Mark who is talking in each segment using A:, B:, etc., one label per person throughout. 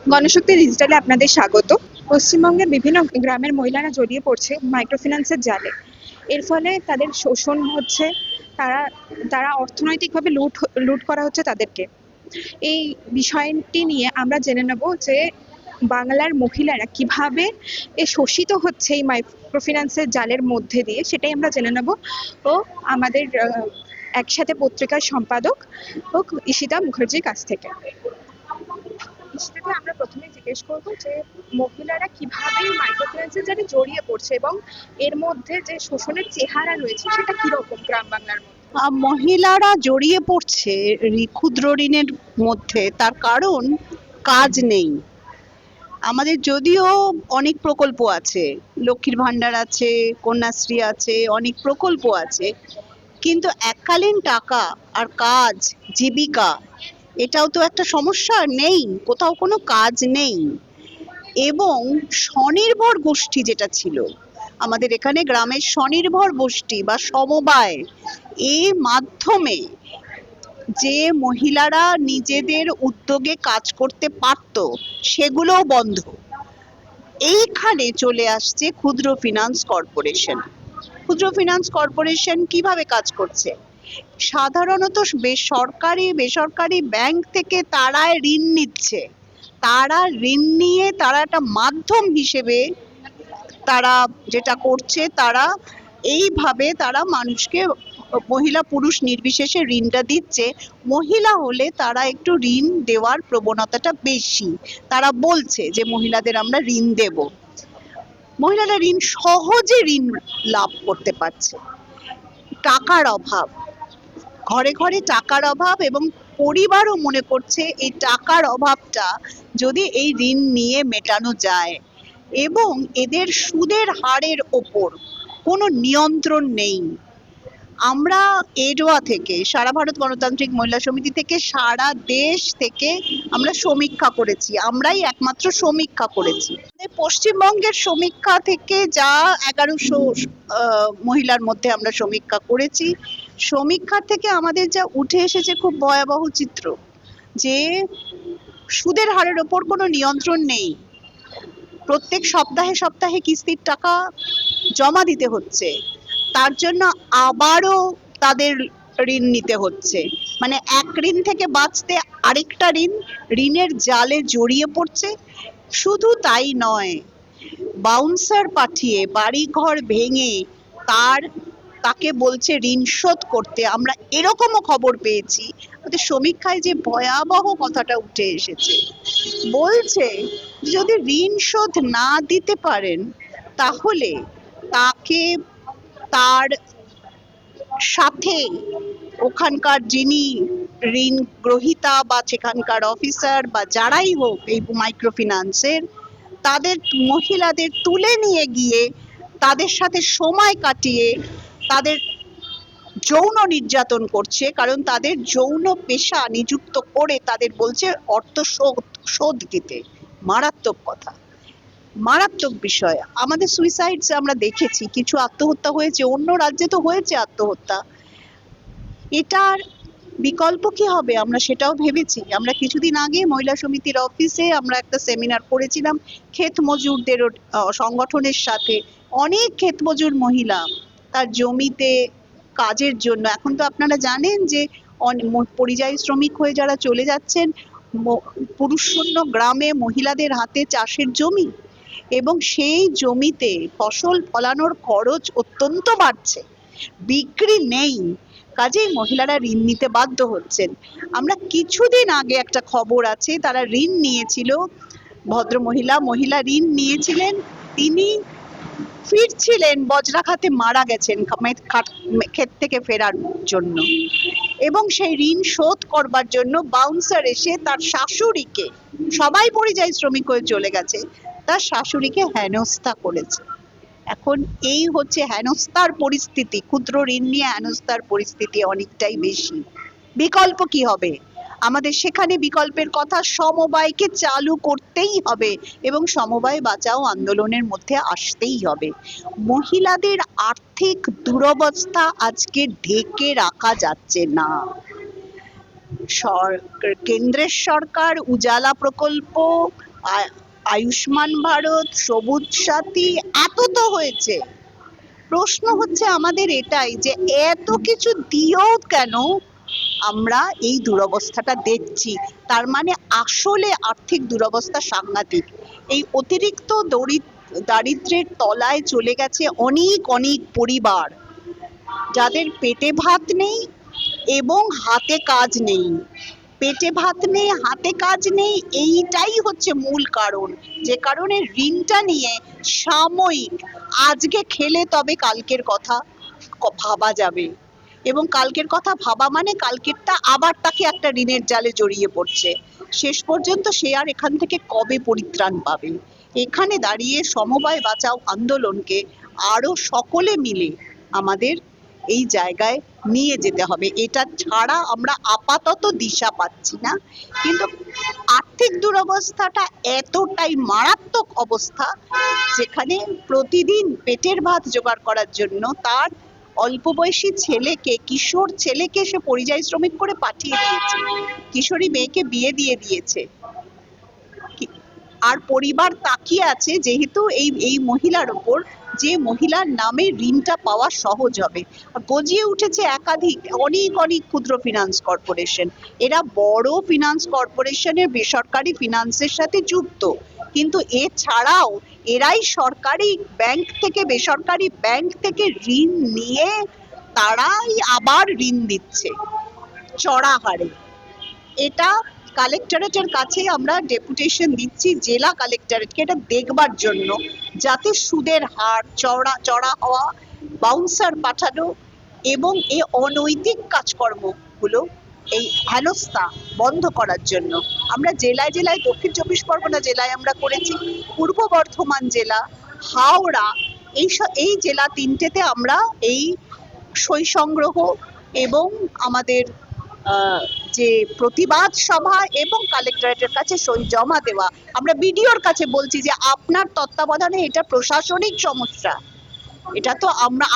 A: গণশক্তি ডিজিটালে আপনাদের স্বাগত। পশ্চিমবঙ্গের বিভিন্ন গ্রামের মহিলারা জড়িয়ে পড়ছে মাইক্রোফিন্যান্সের জালে। এর ফলে তাদের শোষণ হচ্ছে, তারা তারা অর্থনৈতিকভাবে লুট করা হচ্ছে তাদেরকে। এই বিষয়টি নিয়ে আমরা জেনে নেব যে বাংলার মহিলারা কিভাবে শোষিত হচ্ছে এই মাইক্রোফিন্যান্সের জালের মধ্যে দিয়ে, সেটাই আমরা জেনে নেব। ও আমাদের একসাথে পত্রিকার সম্পাদক ঈশিতা মুখার্জির কাছ থেকে। সেটাকে আমরা প্রথমে জিজ্ঞেস করব যে মহিলারা কিভাবে মাইক্রোফিন্যান্সের জালে জড়িয়ে পড়ছে এবং এর মধ্যে যে শোষণের চেহারা রয়েছে সেটা কিরকম গ্রাম বাংলার মধ্যে।
B: মহিলারা জড়িয়ে পড়ছে ক্ষুদ্র ঋণের মধ্যে, তার কারণ কাজ নেই। আমাদের যদিও অনেক প্রকল্প আছে, লক্ষ্মীর ভান্ডার আছে, কন্যাশ্রী আছে, অনেক প্রকল্প আছে, কিন্তু এককালীন টাকা আর কাজ, জীবিকা, এটাও তো একটা সমস্যা। নেই, কোথাও কোনো কাজ নেই। এবং স্বনির্ভর গোষ্ঠী যেটা ছিল আমাদের এখানে, গ্রামের স্বনির্ভর গোষ্ঠী বা সমবায়, এর মাধ্যমে যে মহিলারা নিজেদের উদ্যোগে কাজ করতে পারত, সেগুলোও বন্ধ। এইখানে চলে আসছে ক্ষুদ্র ফিনান্স কর্পোরেশন। ক্ষুদ্র ফিনান্স কর্পোরেশন কিভাবে কাজ করছে? সাধারণত বেসরকারি ব্যাংক থেকে তারা ঋণ নিচ্ছে। তারা ঋণ নিয়ে তারা একটা মাধ্যম হিসেবে তারা যেটা করছে, তারা এইভাবে তারা মানুষকে, মহিলা পুরুষ নির্বিশেষে ঋণটা দিচ্ছে। মহিলা হলে তারা একটু ঋণ দেওয়ার প্রবণতাটা বেশি। তারা বলছে যে মহিলাদের আমরা ঋণ দেব। মহিলারা সহজে ঋণ লাভ করতে পারছে। টাকার অভাব, ঘরে ঘরে টাকার অভাব, এবং পরিবারও মনে করছে এই টাকার অভাবটা যদি এই ঋণ নিয়ে মেটানো যায়, এবং এদের সুদের হারের ওপর কোনো নিয়ন্ত্রণ নেই। আমরা এডোয়া থেকে, সারা ভারত গণতান্ত্রিক মহিলা সমিতি থেকে, সারা দেশ থেকে আমরা সমীক্ষা করেছি। আমরাই একমাত্র সমীক্ষা করেছি। পশ্চিমবঙ্গের সমীক্ষা থেকে যা 1100 মহিলার মধ্যে আমরা সমীক্ষা করেছি, সমীক্ষার থেকে আমাদের যা উঠে এসেছে খুব ভয়াবহ চিত্র, যে সুদের হারের ওপর কোনো নিয়ন্ত্রণ নেই। প্রত্যেক সপ্তাহে সপ্তাহে কিস্তির টাকা জমা দিতে হচ্ছে, তার জন্য আবারও তাদের ঋণ নিতে হচ্ছে। মানে এক ঋণ থেকে বাঁচতে আরেকটা ঋণের জালে জড়িয়ে পড়ছে। শুধু তাই নয়, বাউন্সার পাঠিয়ে বাড়ি ঘর ভেঙে তাকে বলছে ঋণ শোধ করতে। আমরা এরকমও খবর পেয়েছি। আমাদের সমীক্ষায় যে ভয়াবহ কথাটা উঠে এসেছে, বলছে যদি ঋণ শোধ না দিতে পারেন, তাহলে তাকে, তার সাথে ওখানকার যিনি ঋণ গ্রহীতা বা সেখানকার অফিসার বা যারাই হোক এই মাইক্রোফিন্যান্সের, তাদের মহিলাদের তুলে নিয়ে গিয়ে তাদের সাথে সময় কাটিয়ে তাদের যৌন নির্যাতন করছে। কারণ তাদের যৌন পেশা নিযুক্ত করে তাদের বলছে অর্থ শোধ দিতে। মারাত্মক কথা, মারাত্মক বিষয়। আমাদের সুইসাইডস আমরা দেখেছি, কিছু আত্মহত্যা হয়েছে, অন্য রাজ্যে তো হয়েছে আত্মহত্যা। এটার বিকল্প কি হবে আমরা সেটাও ভেবেছি। আমরা কিছুদিন আগে মহিলা সমিতির অফিসে আমরা একটা সেমিনার করেছিলাম ক্ষেত মজুরদের সংগঠনের সাথে। অনেক ক্ষেত মজুর মহিলা তার জমিতে কাজের জন্য, এখন তো আপনারা জানেন যে পরিযায়ী শ্রমিক হয়ে যারা চলে যাচ্ছেন, পুরুষ শূন্য গ্রামে মহিলাদের হাতে চাষের জমি, এবং সেই জমিতে ফসল ফলানোর খরচ অত্যন্ত বাড়ছে, বিক্রি নেই, কাজেই মহিলারা ঋণ নিতে বাধ্য হচ্ছেন। আমরা কিছুদিন আগে একটা খবর আছে, তারা ঋণ নিয়েছিল, মহিলা ঋণ নিয়েছিলেন, তিনি ফিরছিলেন, বজ্রাঘাতে মারা গেছেন ক্ষেত থেকে ফেরার জন্য, এবং সেই ঋণ শোধ করবার জন্য বাউন্সার এসে তার শাশুড়িকে, সবাই পরিযায়ী শ্রমিক হয়ে চলে গেছে, তার শাশুড়িকে হেনস্থা করেছে। এখন এই হচ্ছে হেনস্থার পরিস্থিতি। ক্ষুদ্র ঋণ নিয়ে হেনস্থার পরিস্থিতি অনেকটাই বেশি। বিকল্প কি হবে? আমাদের সেখানে বিকল্পের কথা, সমবায়কে চালু করতেই হবে এবং সমবায় বাঁচাও আন্দোলনের মধ্যে আসতেই হবে। মহিলাদের আর্থিক দুরবস্থা আজকে ঢেকে রাখা যাচ্ছে না। কেন্দ্রের সরকার উজালা প্রকল্প, আয়ুষ্মান ভারত, সবুজ সাথী, এত তো হয়েছে। প্রশ্ন হচ্ছে আমাদের এটাই যে এত কিছু দিয়েও কেন আমরা এই দুরবস্থাটা দেখছি। তার মানে আসলে আর্থিক দুরবস্থা সাংঘাতিক। এই অতিরিক্ত দারিদ্র্যের তলায় চলে গেছে অনেক অনেক পরিবার, যাদের পেটে ভাত নেই এবং হাতে কাজ নেই। পেটে ভাত নেই, হাতে কাজ নেই, এইটাই হচ্ছে মূল কারণ, যে কারণে ঋণটা নিয়ে সাময়িক, আজকে খেলে তবে কালকের কথা ভাবা যাবে, এবং কালকের কথা ভাবা মানে কালকেরটা আবার তাকে একটা ঋণের জালে জড়িয়ে পড়ছে। শেষ পর্যন্ত সে আর এখান থেকে কবে পরিত্রাণ পাবে? এখানে দাঁড়িয়ে সমবায় বাঁচাও আন্দোলনকে আরো সকলে মিলে আমাদের এই জায়গায় নিয়ে যেতে হবে। এটা ছাড়া আমরা আপাতত দিশা পাচ্ছি না। কিন্তু আর্থিক দুরবস্থাটা এতটাই মারাত্মক অবস্থা, যেখানে প্রতিদিন পেটের ভাত জোগাড় করার জন্য তার অল্প বয়সী ছেলেকে, কিশোর ছেলেকে সে পরিযায়ী শ্রমিক করে পাঠিয়ে দিয়েছে, কিশোরী মেয়েকে বিয়ে দিয়ে দিয়েছে, আর পরিবার তাকিয়ে আছে যেহেতু এই মহিলার ওপর, যে মহিলার নামে ঋণটা পাওয়া সহজ হবে। গজিয়ে উঠেছে একাধিক অনেক অনেক ক্ষুদ্র ফিনান্স কর্পোরেশন। এরা বড় ফিনান্স কর্পোরেশনের বেসরকারি ফিনান্সের সাথে যুক্ত, কিন্তু এছাড়াও এরাই সরকারি ব্যাংক থেকে, বেসরকারি ব্যাংক থেকে ঋণ নিয়ে তারাই আবার ঋণ দিচ্ছে চড়া হারে। এটা কালেক্টরেটের কাছে আমরা ডেপুটেশন দিচ্ছি, জেলা কালেক্টরেটকে, এটা দেখবার জন্য, যাতে সুদের হার চড়া হওয়া, বাউন্সার পাঠানো এবং এই অনৈতিক কাজকর্মগুলো, এই হেনস্থা বন্ধ করার জন্য আমরা জেলায় জেলায়, দক্ষিণ চব্বিশ পরগনা জেলায় আমরা করেছি, পূর্ব বর্ধমান জেলা, হাওড়া, এই জেলা তিনটেতে আমরা এই সই সংগ্রহ এবং আমাদের যে প্রতিবাদ সভা এবং কালেক্টরেটের কাছে সই জমা দেওয়া, আমরা বিডিওর কাছে বলছি যে আপনার তত্ত্বাবধানে এটা প্রশাসনিক সমস্যা, এটা তো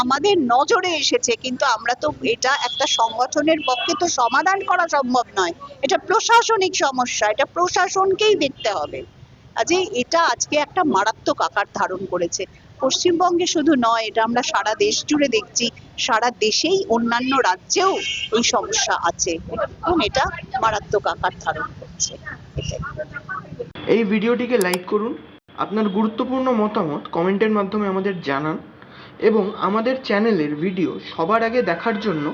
B: আমাদের নজরে এসেছে, কিন্তু আমরা তো এটা একটা সংগঠনের পক্ষে তো সমাধান করা সম্ভব নয়, এটা প্রশাসনিক সমস্যা, এটা প্রশাসনকেই দেখতে হবে। কাজে এটা আজকে একটা মারাত্মক আকার ধারণ করেছে। পশ্চিমবঙ্গে শুধু নয়, এটা আমরা সারা দেশ জুড়ে দেখছি, সারা দেশেই অন্যান্য রাজ্যেও এই সমস্যা আছে এবং এটা মারাত্মক আকার ধারণ করছে।
C: এই ভিডিওটিকে লাইক করুন, আপনার গুরুত্বপূর্ণ মতামত কমেন্টের মাধ্যমে আমাদের জানান, এবং আমাদের চ্যানেলের ভিডিও সবার আগে দেখার জন্য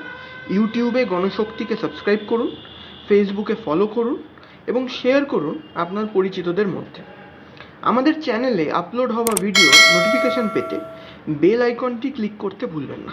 C: ইউটিউবে গণশক্তিকে সাবস্ক্রাইব করুন, ফেসবুকে ফলো করুন এবং শেয়ার করুন আপনার পরিচিতদের মধ্যে। আমাদের চ্যানেলে আপলোড হওয়া ভিডিও নোটিফিকেশন পেতে বেল আইকনটি ক্লিক করতে ভুলবেন না।